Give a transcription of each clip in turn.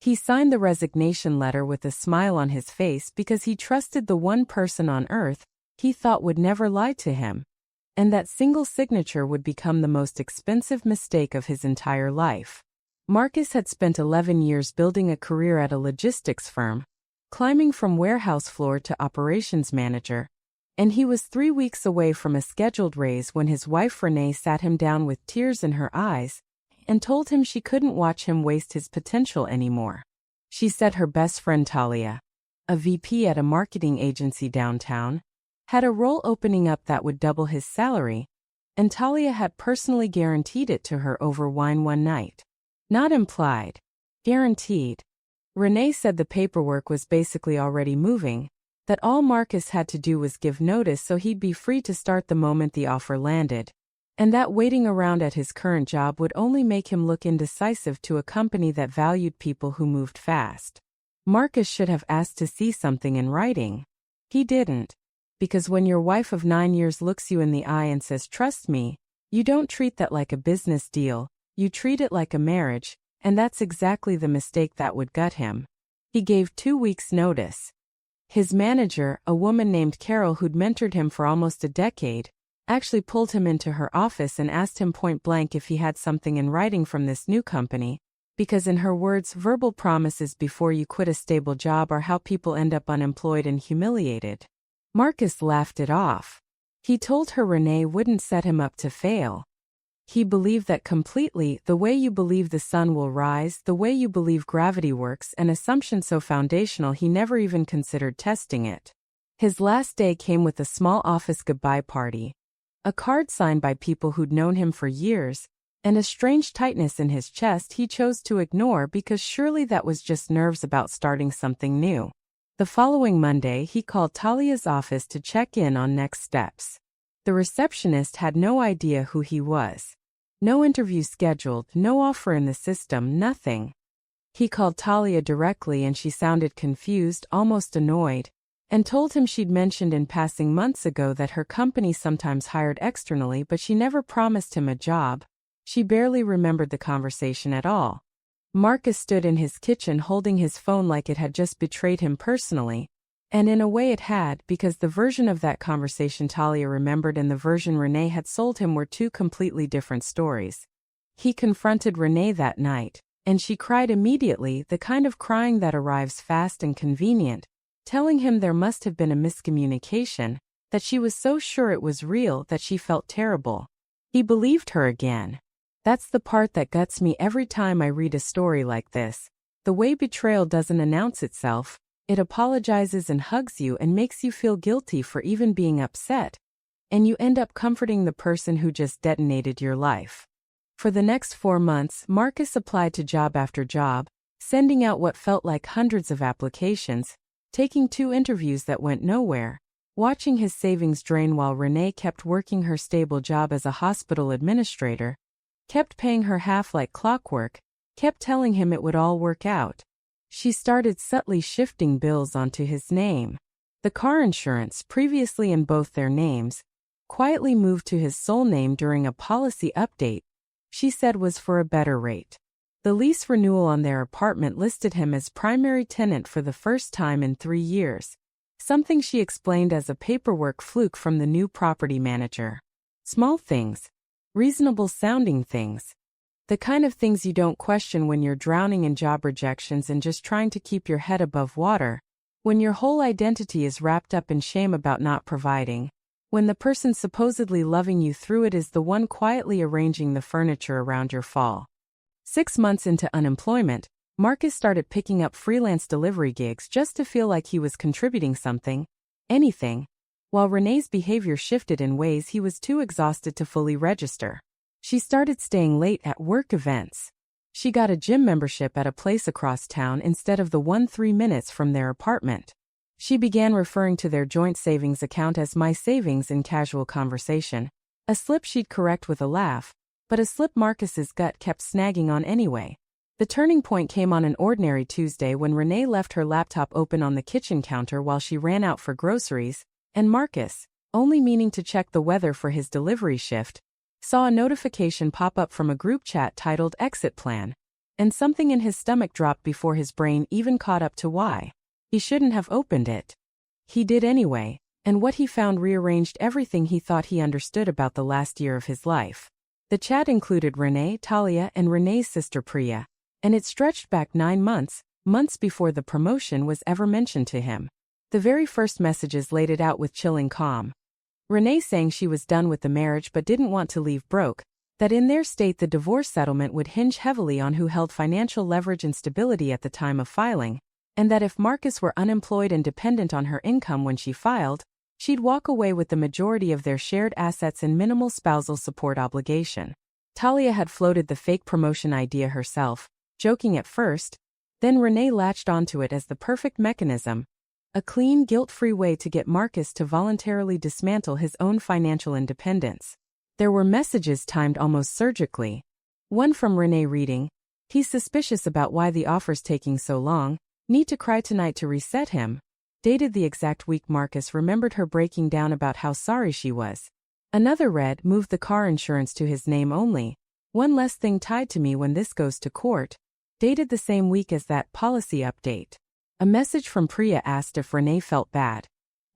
He signed the resignation letter with a smile on his face because he trusted the one person on earth he thought would never lie to him. And that single signature would become the most expensive mistake of his entire life. Marcus had spent 11 years building a career at a logistics firm, climbing from warehouse floor to operations manager, and he was 3 weeks away from a scheduled raise when his wife Renee sat him down with tears in her eyes and told him she couldn't watch him waste his potential anymore. She said her best friend Talia, a VP at a marketing agency downtown, had a role opening up that would double his salary, and Talia had personally guaranteed it to her over wine one night. Not implied. Guaranteed. Renee said the paperwork was basically already moving, that all Marcus had to do was give notice so he'd be free to start the moment the offer landed, and that waiting around at his current job would only make him look indecisive to a company that valued people who moved fast. Marcus should have asked to see something in writing. He didn't. Because when your wife of 9 years looks you in the eye and says, "Trust me," you don't treat that like a business deal, you treat it like a marriage, and that's exactly the mistake that would gut him. He gave 2 weeks' notice. His manager, a woman named Carol who'd mentored him for almost a decade, actually pulled him into her office and asked him point blank if he had something in writing from this new company, because in her words, verbal promises before you quit a stable job are how people end up unemployed and humiliated. Marcus laughed it off. He told her Renee wouldn't set him up to fail. He believed that completely, the way you believe the sun will rise, the way you believe gravity works, an assumption so foundational he never even considered testing it. His last day came with a small office goodbye party, a card signed by people who'd known him for years, and a strange tightness in his chest he chose to ignore because surely that was just nerves about starting something new. The following Monday he called Talia's office to check in on next steps. The receptionist had no idea who he was. No interview scheduled, no offer in the system, nothing. He called Talia directly and she sounded confused, almost annoyed, and told him she'd mentioned in passing months ago that her company sometimes hired externally but she never promised him a job. She barely remembered the conversation at all. Marcus stood in his kitchen holding his phone like it had just betrayed him personally, and in a way it had, because the version of that conversation Talia remembered and the version Renee had sold him were two completely different stories. He confronted Renee that night, and she cried immediately, the kind of crying that arrives fast and convenient, telling him there must have been a miscommunication, that she was so sure it was real that she felt terrible. He believed her again. That's the part that guts me every time I read a story like this. The way betrayal doesn't announce itself, it apologizes and hugs you and makes you feel guilty for even being upset, and you end up comforting the person who just detonated your life. For the next 4 months, Marcus applied to job after job, sending out what felt like hundreds of applications, taking 2 interviews that went nowhere, watching his savings drain while Renee kept working her stable job as a hospital administrator, kept paying her half like clockwork, kept telling him it would all work out. She started subtly shifting bills onto his name. The car insurance, previously in both their names, quietly moved to his sole name during a policy update she said was for a better rate. The lease renewal on their apartment listed him as primary tenant for the first time in 3 years, something she explained as a paperwork fluke from the new property manager. Small things. Reasonable-sounding things. The kind of things you don't question when you're drowning in job rejections and just trying to keep your head above water, when your whole identity is wrapped up in shame about not providing, when the person supposedly loving you through it is the one quietly arranging the furniture around your fall. 6 months into unemployment, Marcus started picking up freelance delivery gigs just to feel like he was contributing something, anything, while Renee's behavior shifted in ways he was too exhausted to fully register. She started staying late at work events. She got a gym membership at a place across town instead of the one 3 minutes from their apartment. She began referring to their joint savings account as my savings in casual conversation, a slip she'd correct with a laugh, but a slip Marcus's gut kept snagging on anyway. The turning point came on an ordinary Tuesday when Renee left her laptop open on the kitchen counter while she ran out for groceries, and Marcus, only meaning to check the weather for his delivery shift, saw a notification pop up from a group chat titled Exit Plan. and something in his stomach dropped before his brain even caught up to why. He shouldn't have opened it. He did anyway, and what he found rearranged everything he thought he understood about the last year of his life. The chat included Renee, Talia, and Renee's sister Priya, and it stretched back 9 months, months before the promotion was ever mentioned to him. The very first messages laid it out with chilling calm. Renee saying she was done with the marriage but didn't want to leave broke, that in their state the divorce settlement would hinge heavily on who held financial leverage and stability at the time of filing, and that if Marcus were unemployed and dependent on her income when she filed, she'd walk away with the majority of their shared assets and minimal spousal support obligation. Talia had floated the fake promotion idea herself, joking at first, then Renee latched onto it as the perfect mechanism, a clean, guilt-free way to get Marcus to voluntarily dismantle his own financial independence. There were messages timed almost surgically. One from Renee reading, "He's suspicious about why the offer's taking so long, need to cry tonight to reset him," dated the exact week Marcus remembered her breaking down about how sorry she was. Another read, "Moved the car insurance to his name only. One less thing tied to me when this goes to court," dated the same week as that policy update. A message from Priya asked if Renee felt bad,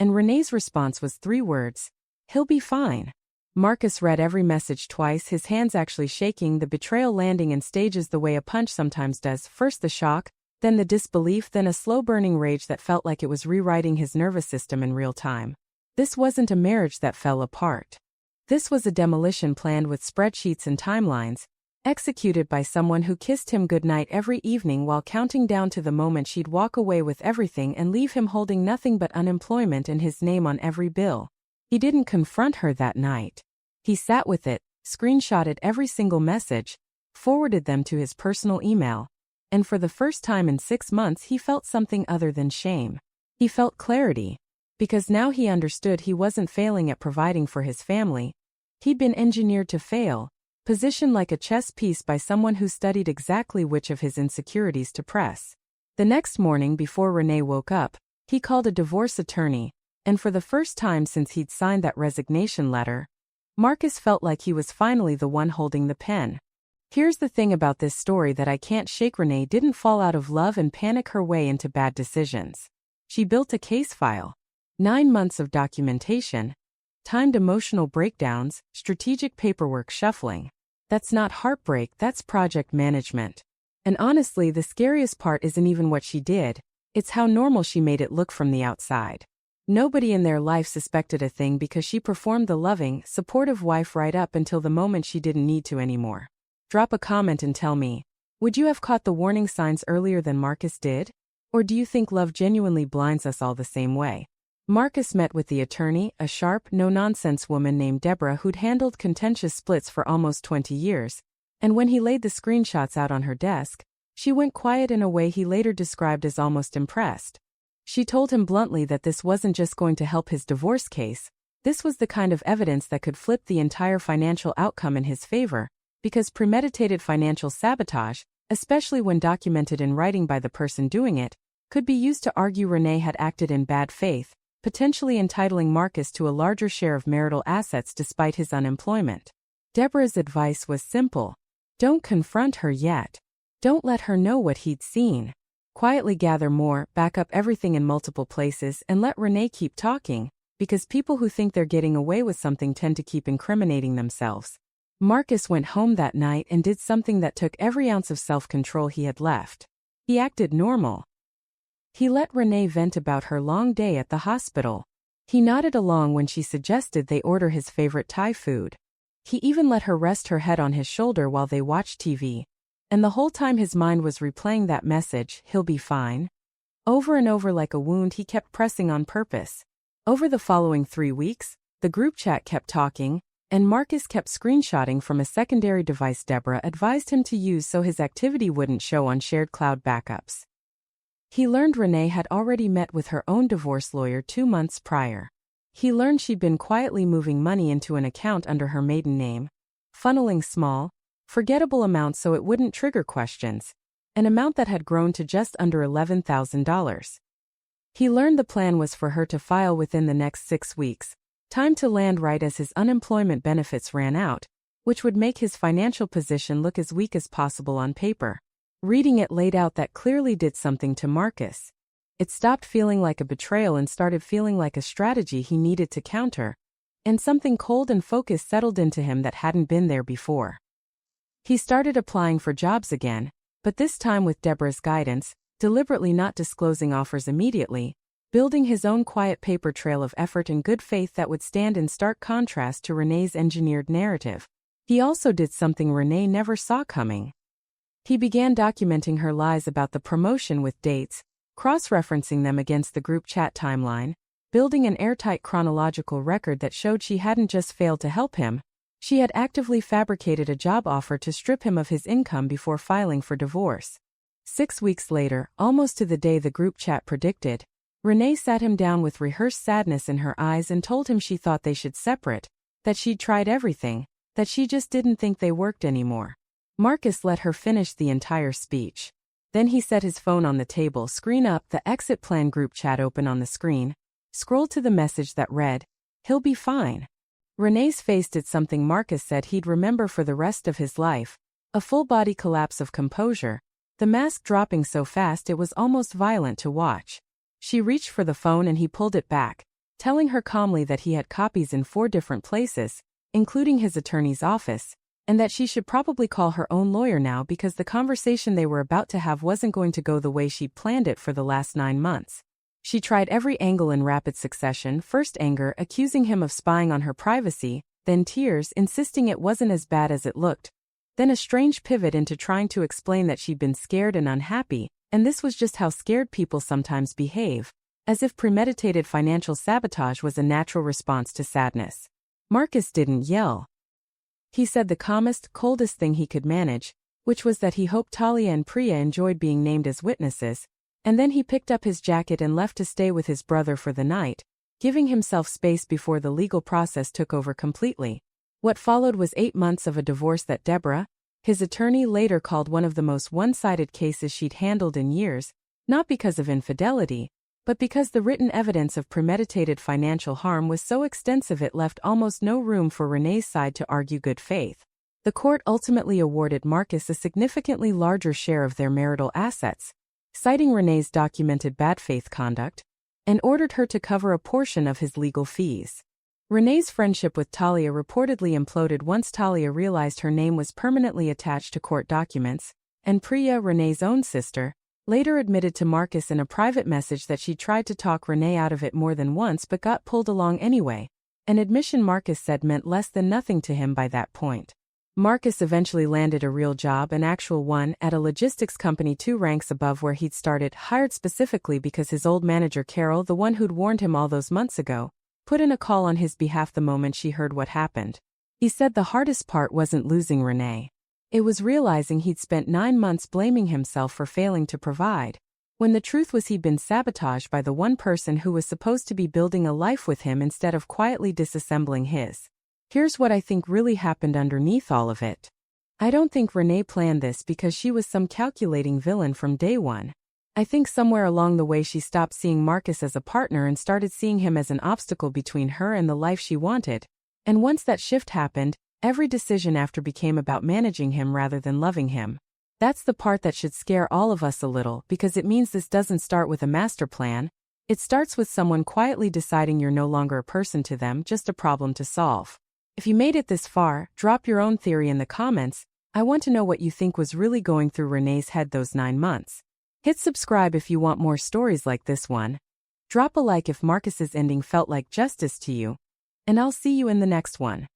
and Renee's response was 3 words, "He'll be fine." Marcus read every message twice, his hands actually shaking, the betrayal landing in stages the way a punch sometimes does, first the shock, then the disbelief, then a slow-burning rage that felt like it was rewriting his nervous system in real time. This wasn't a marriage that fell apart. This was a demolition planned with spreadsheets and timelines, executed by someone who kissed him goodnight every evening while counting down to the moment she'd walk away with everything and leave him holding nothing but unemployment and his name on every bill. He didn't confront her that night. He sat with it, screenshotted every single message, forwarded them to his personal email, and for the first time in 6 months he felt something other than shame. He felt clarity, because now he understood he wasn't failing at providing for his family. He'd been engineered to fail, positioned like a chess piece by someone who studied exactly which of his insecurities to press. The next morning before Renee woke up, he called a divorce attorney, and for the first time since he'd signed that resignation letter, Marcus felt like he was finally the one holding the pen. Here's the thing about this story that I can't shake: Renee didn't fall out of love and panic her way into bad decisions. She built a case file. 9 months of documentation, timed emotional breakdowns, strategic paperwork shuffling. That's not heartbreak, that's project management. And honestly, the scariest part isn't even what she did, it's how normal she made it look from the outside. Nobody in their life suspected a thing because she performed the loving, supportive wife right up until the moment she didn't need to anymore. Drop a comment and tell me, would you have caught the warning signs earlier than Marcus did? Or do you think love genuinely blinds us all the same way? Marcus met with the attorney, a sharp, no-nonsense woman named Deborah who'd handled contentious splits for almost 20 years, and when he laid the screenshots out on her desk, she went quiet in a way he later described as almost impressed. She told him bluntly that this wasn't just going to help his divorce case, this was the kind of evidence that could flip the entire financial outcome in his favor, because premeditated financial sabotage, especially when documented in writing by the person doing it, could be used to argue Renee had acted in bad faith, potentially entitling Marcus to a larger share of marital assets despite his unemployment. Deborah's advice was simple. Don't confront her yet. Don't let her know what he'd seen. Quietly gather more, back up everything in multiple places, and let Renee keep talking, because people who think they're getting away with something tend to keep incriminating themselves. Marcus went home that night and did something that took every ounce of self-control he had left. He acted normal. He let Renee vent about her long day at the hospital. He nodded along when she suggested they order his favorite Thai food. He even let her rest her head on his shoulder while they watched TV. And the whole time his mind was replaying that message, "He'll be fine." Over and over like a wound he kept pressing on purpose. Over the following 3 weeks, the group chat kept talking, and Marcus kept screenshotting from a secondary device Deborah advised him to use so his activity wouldn't show on shared cloud backups. He learned Renee had already met with her own divorce lawyer 2 months prior. He learned she'd been quietly moving money into an account under her maiden name, funneling small, forgettable amounts so it wouldn't trigger questions, an amount that had grown to just under $11,000. He learned the plan was for her to file within the next 6 weeks, time to land right as his unemployment benefits ran out, which would make his financial position look as weak as possible on paper. Reading it laid out that clearly did something to Marcus. It stopped feeling like a betrayal and started feeling like a strategy he needed to counter. And something cold and focused settled into him that hadn't been there before. He started applying for jobs again, but this time with Deborah's guidance, deliberately not disclosing offers immediately, building his own quiet paper trail of effort and good faith that would stand in stark contrast to Renee's engineered narrative. He also did something Renee never saw coming. He began documenting her lies about the promotion with dates, cross-referencing them against the group chat timeline, building an airtight chronological record that showed she hadn't just failed to help him, she had actively fabricated a job offer to strip him of his income before filing for divorce. 6 weeks later, almost to the day the group chat predicted, Renee sat him down with rehearsed sadness in her eyes and told him she thought they should separate, that she'd tried everything, that she just didn't think they worked anymore. Marcus let her finish the entire speech. Then he set his phone on the table, screen up, the exit plan group chat open on the screen, scrolled to the message that read, "He'll be fine." Renee's face did something Marcus said he'd remember for the rest of his life, a full-body collapse of composure, the mask dropping so fast it was almost violent to watch. She reached for the phone and he pulled it back, telling her calmly that he had copies in 4 different places, including his attorney's office, and that she should probably call her own lawyer now because the conversation they were about to have wasn't going to go the way she'd planned it for the last 9 months. She tried every angle in rapid succession, first anger, accusing him of spying on her privacy, then tears, insisting it wasn't as bad as it looked, then a strange pivot into trying to explain that she'd been scared and unhappy, and this was just how scared people sometimes behave, as if premeditated financial sabotage was a natural response to sadness. Marcus didn't yell. He said the calmest, coldest thing he could manage, which was that he hoped Talia and Priya enjoyed being named as witnesses, and then he picked up his jacket and left to stay with his brother for the night, giving himself space before the legal process took over completely. What followed was 8 months of a divorce that Deborah, his attorney, later called one of the most one-sided cases she'd handled in years, not because of infidelity, but because the written evidence of premeditated financial harm was so extensive it left almost no room for Renee's side to argue good faith. The court ultimately awarded Marcus a significantly larger share of their marital assets, citing Renee's documented bad faith conduct, and ordered her to cover a portion of his legal fees. Renee's friendship with Talia reportedly imploded once Talia realized her name was permanently attached to court documents, and Priya, Renee's own sister, later admitted to Marcus in a private message that she tried to talk Renee out of it more than once but got pulled along anyway, an admission Marcus said meant less than nothing to him by that point. Marcus eventually landed a real job, an actual one, at a logistics company 2 ranks above where he'd started, hired specifically because his old manager Carol, the one who'd warned him all those months ago, put in a call on his behalf the moment she heard what happened. He said the hardest part wasn't losing Renee. It was realizing he'd spent 9 months blaming himself for failing to provide, when the truth was he'd been sabotaged by the one person who was supposed to be building a life with him instead of quietly disassembling his. Here's what I think really happened underneath all of it. I don't think Renee planned this because she was some calculating villain from day one. I think somewhere along the way she stopped seeing Marcus as a partner and started seeing him as an obstacle between her and the life she wanted. And once that shift happened, every decision after became about managing him rather than loving him. That's the part that should scare all of us a little, because it means this doesn't start with a master plan. It starts with someone quietly deciding you're no longer a person to them, just a problem to solve. If you made it this far, drop your own theory in the comments. I want to know what you think was really going through Renee's head those 9 months. Hit subscribe if you want more stories like this one. Drop a like if Marcus's ending felt like justice to you. And I'll see you in the next one.